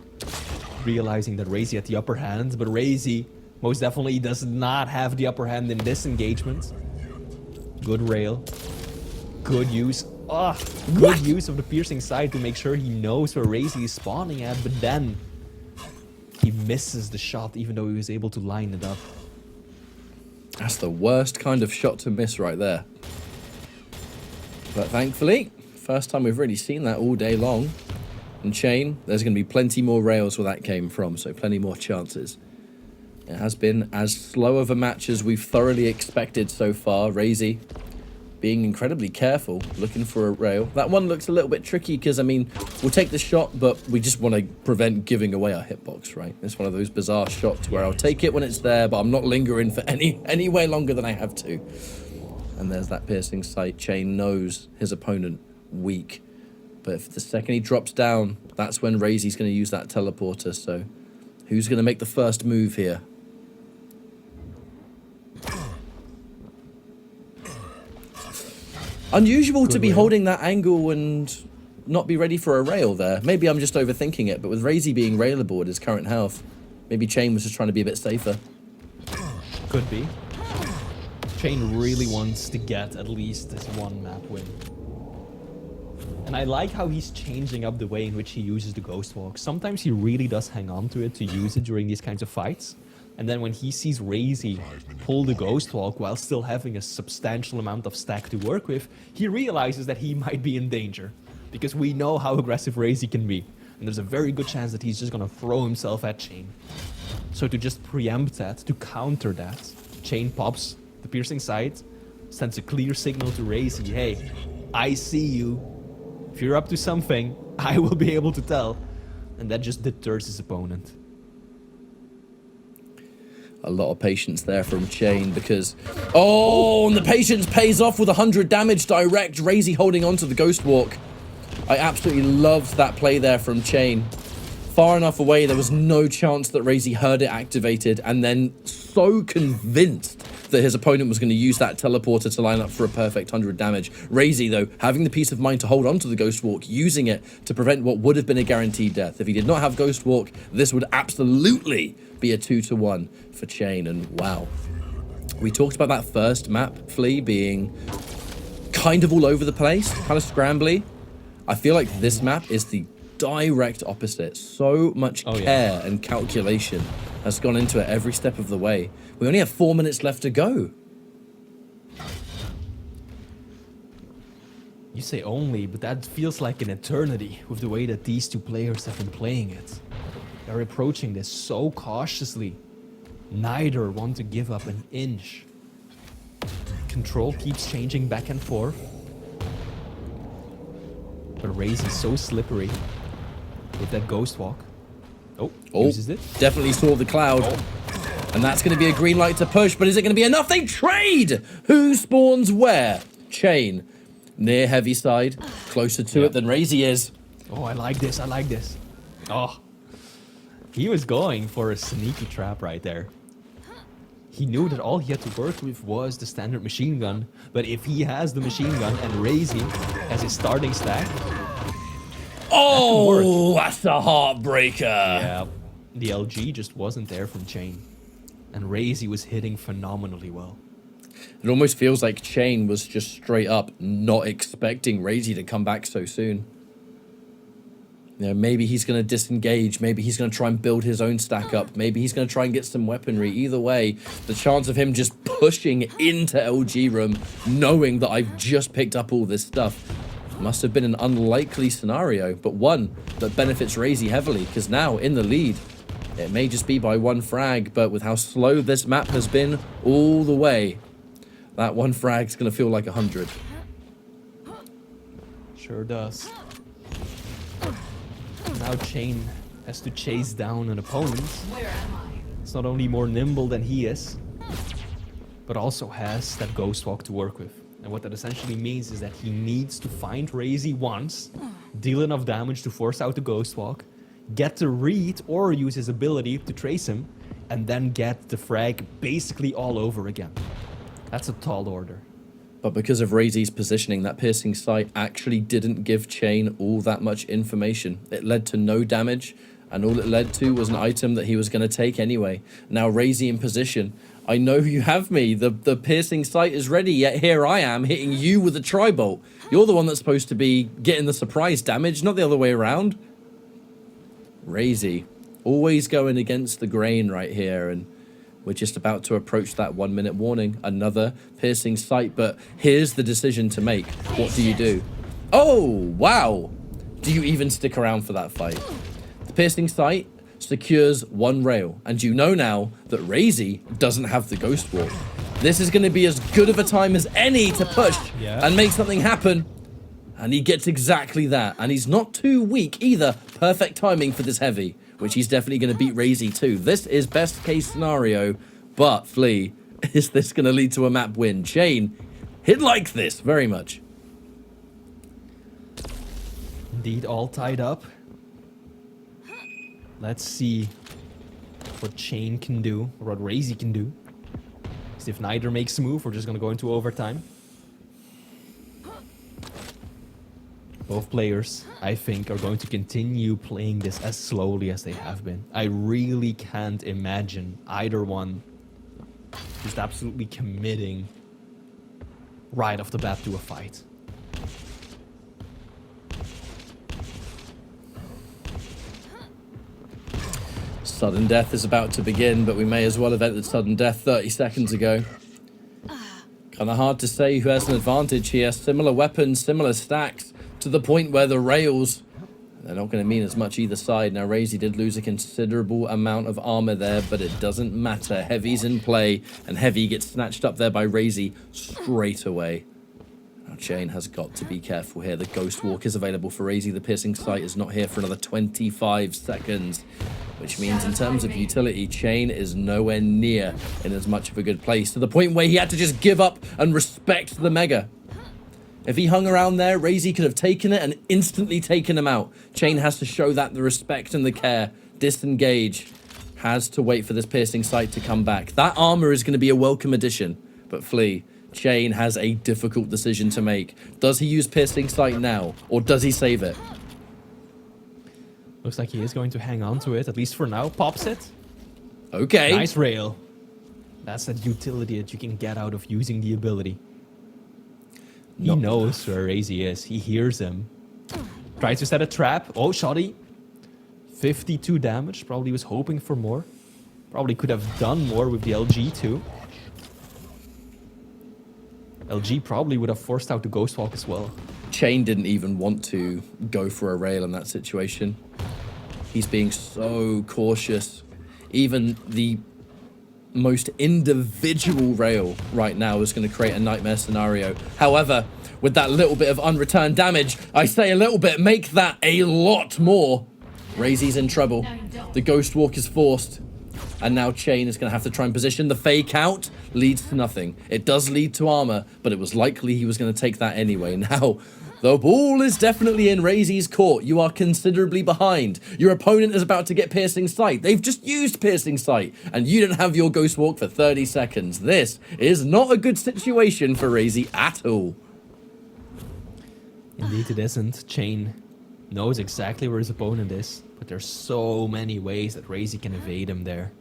Speaker 2: realizing that RAISY had the upper hand, but RAISY most definitely does not have the upper hand in this engagement. Good rail. Good use. Good use of the piercing sight to make sure he knows where RAISY is spawning at, but then he misses the shot even though he was able to line it up.
Speaker 1: That's the worst kind of shot to miss right there. But thankfully, first time we've really seen that all day long. And cha1n, there's going to be plenty more rails where that came from, so plenty more chances. It has been as slow of a match as we've thoroughly expected so far. RAISY being incredibly careful, looking for a rail. That one looks a little bit tricky because, I mean, we'll take the shot, but we just want to prevent giving away our hitbox, right? It's one of those bizarre shots where I'll take it when it's there, but I'm not lingering for any way longer than I have to. And there's that piercing sight. cha1n knows his opponent weak. But if the second he drops down, that's when RAISY's going to use that teleporter. So who's going to make the first move here? Unusual to be holding that angle and not be ready for a rail there. Maybe I'm just overthinking it, but with RAISY being railable at his current health, maybe cha1n was just trying to be a bit safer.
Speaker 2: Could be. cha1n really wants to get at least this one map win. And I like how he's changing up the way in which he uses the Ghost Walk. Sometimes he really does hang on to it to use it during these kinds of fights. And then when he sees RAISY pull the Ghost Walk while still having a substantial amount of stack to work with, he realizes that he might be in danger. Because we know how aggressive RAISY can be. And there's a very good chance that he's just going to throw himself at cha1n. So to just preempt that, to counter that, cha1n pops the piercing sight, sends a clear signal to RAISY, hey, I see you. If you're up to something, I will be able to tell. And that just deters his opponent.
Speaker 1: A lot of patience there from cha1n because... Oh, and the patience pays off with 100 damage direct. RAISY holding on to the Ghost Walk. I absolutely loved that play there from cha1n. Far enough away, there was no chance that RAISY heard it activated, and then so convinced that his opponent was going to use that teleporter to line up for a perfect 100 damage. RAISY, though, having the peace of mind to hold on to the Ghost Walk, using it to prevent what would have been a guaranteed death. If he did not have Ghost Walk, this would absolutely be a 2-to-1 for cha1n, and wow. We talked about that first map, Flea, being kind of all over the place, kind of scrambly. I feel like this map is the direct opposite. So much care and calculation has gone into it every step of the way. We only have 4 minutes left to go.
Speaker 2: You say only, but that feels like an eternity with the way that these two players have been playing it. They're approaching this so cautiously. Neither want to give up an inch. Control keeps changing back and forth. But RAISY is so slippery with that ghost walk. Oh, uses it.
Speaker 1: Definitely saw the cloud. And that's going to be a green light to push, but is it going to be enough? They trade! Who spawns where? cha1n. Near heavy side, closer to it than RAISY is.
Speaker 2: Oh, I like this, I like this. Oh. He was going for a sneaky trap right there. He knew that all he had to work with was the standard machine gun, but if he has the machine gun and RAISY as his starting stack...
Speaker 1: Oh, that's a heartbreaker.
Speaker 2: Yeah, the LG just wasn't there from cha1n. And RAISY was hitting phenomenally well.
Speaker 1: It almost feels like cha1n was just straight up not expecting RAISY to come back so soon. You know, maybe he's going to disengage. Maybe he's going to try and build his own stack up. Maybe he's going to try and get some weaponry. Either way, the chance of him just pushing into LG room, knowing that I've just picked up all this stuff, must have been an unlikely scenario, but one that benefits RAISY heavily, because now in the lead, it may just be by one frag, but with how slow this map has been all the way, that one frag's going to feel like 100.
Speaker 2: Sure does. Now cha1n has to chase down an opponent. It's not only more nimble than he is, but also has that ghost walk to work with. And what that essentially means is that he needs to find RAISY once, deal enough damage to force out the ghost walk, get the read or use his ability to trace him, and then get the frag basically all over again. That's a tall order.
Speaker 1: But because of RAISY's positioning, that piercing sight actually didn't give cha1n all that much information. It led to no damage, and all it led to was an item that he was going to take anyway. Now RAISY in position. I know you have me. The piercing sight is ready, yet here I am hitting you with a tri-bolt. You're the one that's supposed to be getting the surprise damage, not the other way around. RAISY, always going against the grain right here, and we're just about to approach that 1 minute warning. Another piercing sight, but here's the decision to make. What do you do? Oh, wow. Do you even stick around for that fight? The piercing sight secures one rail, and you know now that RAISY doesn't have the ghost walk. This is going to be as good of a time as any to push and make something happen. And he gets exactly that, and he's not too weak either. Perfect timing for this heavy, which he's definitely going to beat RAISY too. This is best case scenario, but Flea, is this going to lead to a map win? cha1n, he'd like this very much.
Speaker 2: Indeed, all tied up. Let's see what cha1n can do, or what RAISY can do. Because if neither makes a move, we're just going to go into overtime. Both players, I think, are going to continue playing this as slowly as they have been. I really can't imagine either one just absolutely committing right off the bat to a fight.
Speaker 1: Sudden death is about to begin, but we may as well have entered sudden death 30 seconds ago. Kind of hard to say who has an advantage here. Similar weapons, similar stacks, to the point where the rails, they're not going to mean as much either side. Now RAISY did lose a considerable amount of armor there, but it doesn't matter. Heavy's in play, and Heavy gets snatched up there by RAISY straight away. Now cha1n has got to be careful here. The ghost walk is available for RAISY. The piercing sight is not here for another 25 seconds, which means in terms of utility, cha1n is nowhere near in as much of a good place, to the point where he had to just give up and respect the mega. If he hung around there, RAISY could have taken it and instantly taken him out. cha1n has to show that the respect and the care. Disengage. Has to wait for this piercing sight to come back. That armor is going to be a welcome addition. But Flea, cha1n has a difficult decision to make. Does he use piercing sight now, or does he save it?
Speaker 2: Looks like he is going to hang on to it, at least for now. Pops it.
Speaker 1: Okay.
Speaker 2: Nice rail. That's that utility that you can get out of using the ability. He knows where RAISY is. He hears him. Tries to set a trap. Oh, shoddy. 52 damage. Probably was hoping for more. Probably could have done more with the LG too. LG probably would have forced out the ghost walk as well.
Speaker 1: cha1n didn't even want to go for a rail in that situation. He's being so cautious. Even the most individual rail right now is going to create a nightmare scenario. However, with that little bit of unreturned damage, I say a little bit, make that a lot more. RAISY's in trouble. The Ghost Walk is forced. And now cha1n is going to have to try and position. The fake out leads to nothing. It does lead to armor, but it was likely he was going to take that anyway. Now, the ball is definitely in RAISY's court. You are considerably behind. Your opponent is about to get Piercing Sight. They've just used Piercing Sight, and you don't have your Ghost Walk for 30 seconds. This is not a good situation for RAISY at all.
Speaker 2: Indeed it isn't. cha1n knows exactly where his opponent is, but there's so many ways that RAISY can evade him there.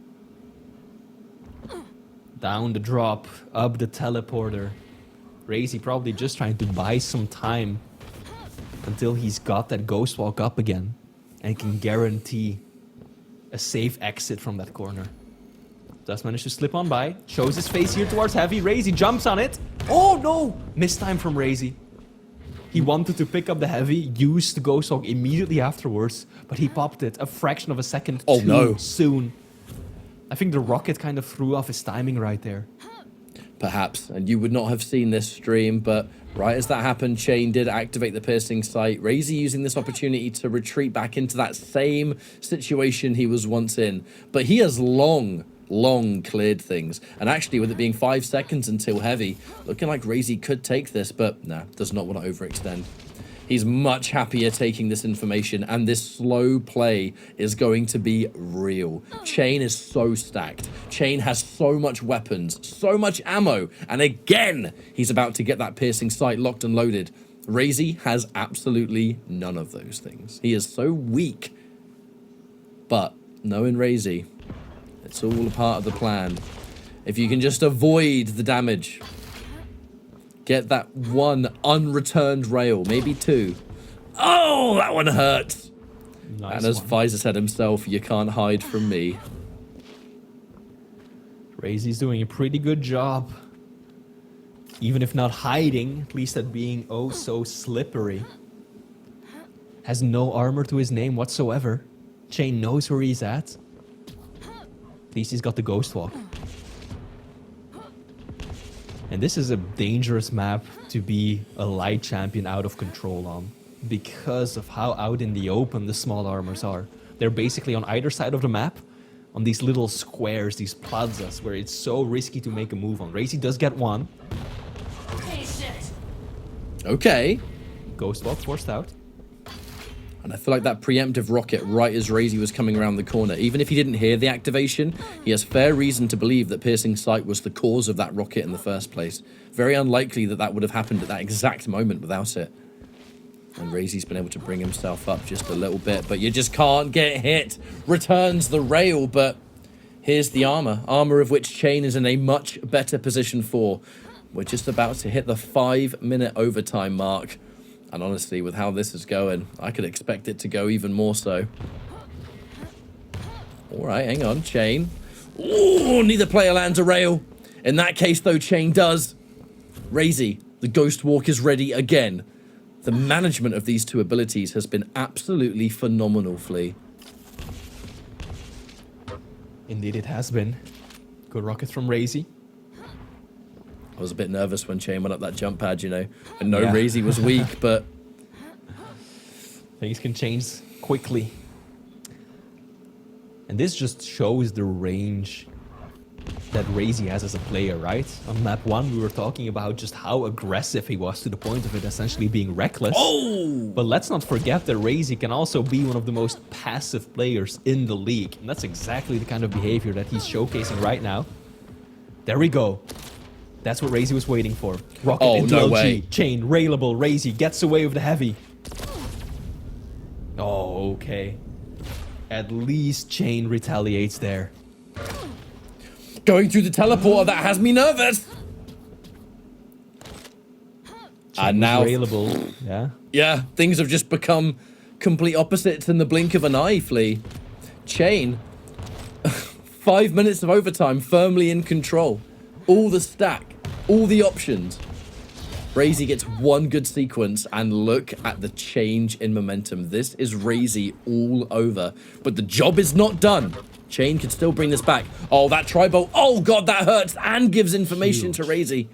Speaker 2: Down the drop, up the teleporter. RAISY probably just trying to buy some time until he's got that Ghost Walk up again and can guarantee a safe exit from that corner. Does manage to slip on by, shows his face here towards Heavy. RAISY jumps on it. Oh no! Missed time from RAISY. He wanted to pick up the Heavy, used the Ghost Walk immediately afterwards, but he popped it a fraction of a second too soon. I think the rocket kind of threw off his timing right there.
Speaker 1: Perhaps, and you would not have seen this stream, but right as that happened, cha1n did activate the Piercing Sight. RAISY using this opportunity to retreat back into that same situation he was once in. But he has long cleared things. And actually, with it being 5 seconds until Heavy, looking like RAISY could take this, but nah, does not want to overextend. He's much happier taking this information, and this slow play is going to be real. cha1n is so stacked. cha1n has so much weapons, so much ammo, and again, he's about to get that Piercing Sight locked and loaded. RAISY has absolutely none of those things. He is so weak. But knowing RAISY, it's all a part of the plan. If you can just avoid the damage, get that one unreturned rail, maybe two. Oh, that one hurts.
Speaker 2: Nice
Speaker 1: and as
Speaker 2: one.
Speaker 1: Pfizer said himself, you can't hide from me.
Speaker 2: RAISY's doing a pretty good job. Even if not hiding, at least at being oh so slippery. Has no armor to his name whatsoever. cha1n knows where he's at. At least he's got the Ghost Walk. And this is a dangerous map to be a light champion out of control on, because of how out in the open the small armors are. They're basically on either side of the map, on these little squares, these plazas, where it's so risky to make a move on. RAISY does get one.
Speaker 1: Okay.
Speaker 2: Ghost Walk forced out.
Speaker 1: And I feel like that preemptive rocket right as RAISY was coming around the corner, even if he didn't hear the activation, he has fair reason to believe that Piercing Sight was the cause of that rocket in the first place. Very unlikely that that would have happened at that exact moment without it. And RAISY's been able to bring himself up just a little bit, but you just can't get hit. Returns the rail, but here's the armor. Armor of which cha1n is in a much better position for. We're just about to hit the 5-minute overtime mark. And honestly, with how this is going, I could expect it to go even more so. All right, hang on, cha1n. Ooh, neither player lands a rail. In that case, though, cha1n does. RAISY, the Ghost Walk is ready again. The management of these two abilities has been absolutely phenomenal, Flea.
Speaker 2: Indeed it has been. Good rocket from RAISY.
Speaker 1: I was a bit nervous when cha1n went up that jump pad, you know. And no,
Speaker 2: Yeah.
Speaker 1: RAISY was weak, but
Speaker 2: Things can change quickly. And this just shows the range that RAISY has as a player, right? On map 1, we were talking about just how aggressive he was, to the point of it essentially being reckless.
Speaker 1: oh!
Speaker 2: But let's not forget that RAISY can also be one of the most passive players in the league. And that's exactly the kind of behavior that he's showcasing right now. There we go. That's what RAISY was waiting for. Rocket into
Speaker 1: no
Speaker 2: LG.
Speaker 1: way.
Speaker 2: cha1n, railable. RAISY gets away with the Heavy. Oh, okay. At least cha1n retaliates there.
Speaker 1: Going through the teleporter, that has me nervous. And now,
Speaker 2: Railable, yeah.
Speaker 1: yeah, things have just become complete opposites in the blink of an eye, Flea. cha1n, 5 minutes of overtime, firmly in control. All the stack, all the options. RAISY gets one good sequence, and look at the change in momentum. This is RAISY all over, but the job is not done. cha1n could still bring this back. Oh, that tri-bolt. Oh, God, that hurts and gives information to RAISY.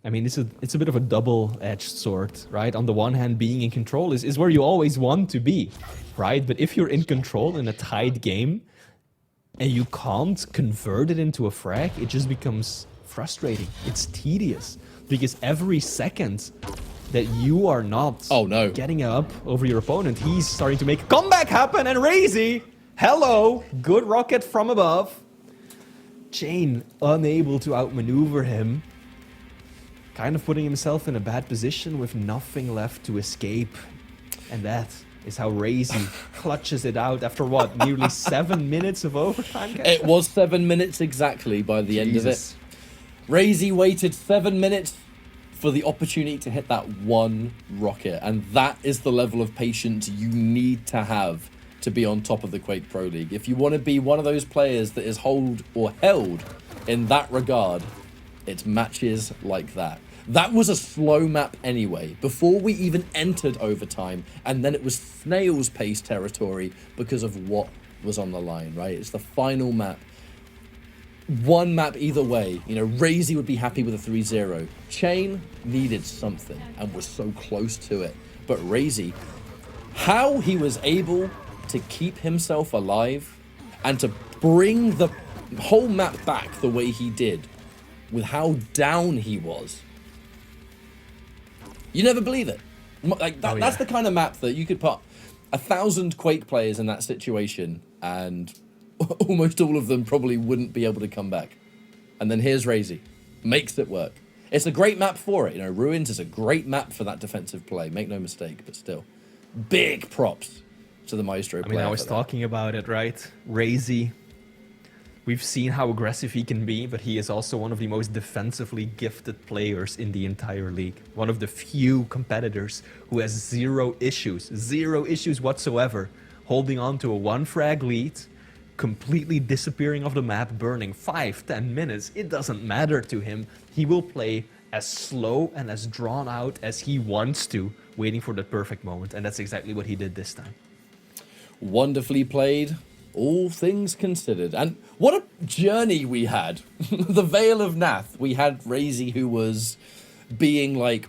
Speaker 2: I mean, it's a bit of a double-edged sword, right? On the one hand, being in control is where you always want to be, right? But if you're in control in a tied game and you can't convert it into a frag, it just becomes frustrating. It's tedious because every second that you are not getting up over your opponent, he's starting to make a comeback happen, and RAISY, hello, good rocket from above. cha1n unable to outmaneuver him, kind of putting himself in a bad position with nothing left to escape. And that is how RAISY clutches it out after what, nearly 7 minutes of overtime?
Speaker 1: It was 7 minutes exactly by the end of it. RAISY waited 7 minutes for the opportunity to hit that one rocket, and that is the level of patience you need to have to be on top of the Quake Pro League. If you want to be one of those players that is held in that regard, it's matches like that. That was a slow map anyway, before we even entered overtime, and then it was snail's pace territory because of what was on the line, right? It's the final map. One map either way, you know, RAISY would be happy with a 3-0. cha1n needed something and was so close to it. But RAISY, how he was able to keep himself alive and to bring the whole map back the way he did, with how down he was, you never believe it. Like that's the kind of map that you could put 1,000 Quake players in that situation, and almost all of them probably wouldn't be able to come back. And then here's RAISY, makes it work. It's a great map for it. You know, Ruins is a great map for that defensive play. Make no mistake, but still, big props to the Maestro player.
Speaker 2: I mean, I was talking about it, right? RAISY. We've seen how aggressive he can be, but he is also one of the most defensively gifted players in the entire league. One of the few competitors who has zero issues whatsoever, holding on to a 1-frag lead, completely disappearing off the map, burning 5-10 minutes. It doesn't matter to him. He will play as slow and as drawn out as he wants to, waiting for the perfect moment, and that's exactly what he did this time.
Speaker 1: Wonderfully played, all things considered. And what a journey we had. The Veil of Nath. We had RAISY, who was being like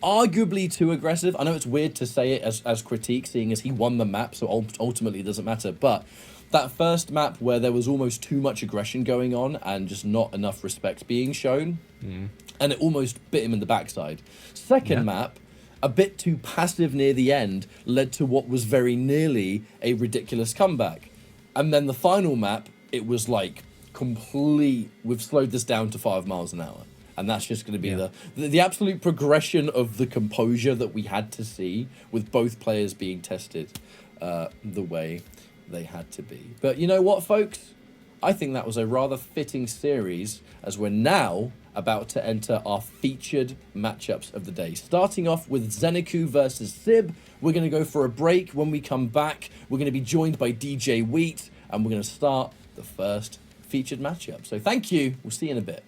Speaker 1: arguably too aggressive. I know it's weird to say it as critique, seeing as he won the map, so ultimately it doesn't matter. But that first map where there was almost too much aggression going on and just not enough respect being shown, and it almost bit him in the backside. Second map, a bit too passive near the end, led to what was very nearly a ridiculous comeback. And then the final map, it was like we've slowed this down to 5 miles an hour. And that's just going to be the absolute progression of the composure that we had to see, with both players being tested the way they had to be. But you know what, folks? I think that was a rather fitting series, as we're now about to enter our featured matchups of the day. Starting off with Zeniku versus Sib. We're going to go for a break. When we come back, we're going to be joined by DJ Wheat, and we're going to start the first featured matchup. So thank you. We'll see you in a bit.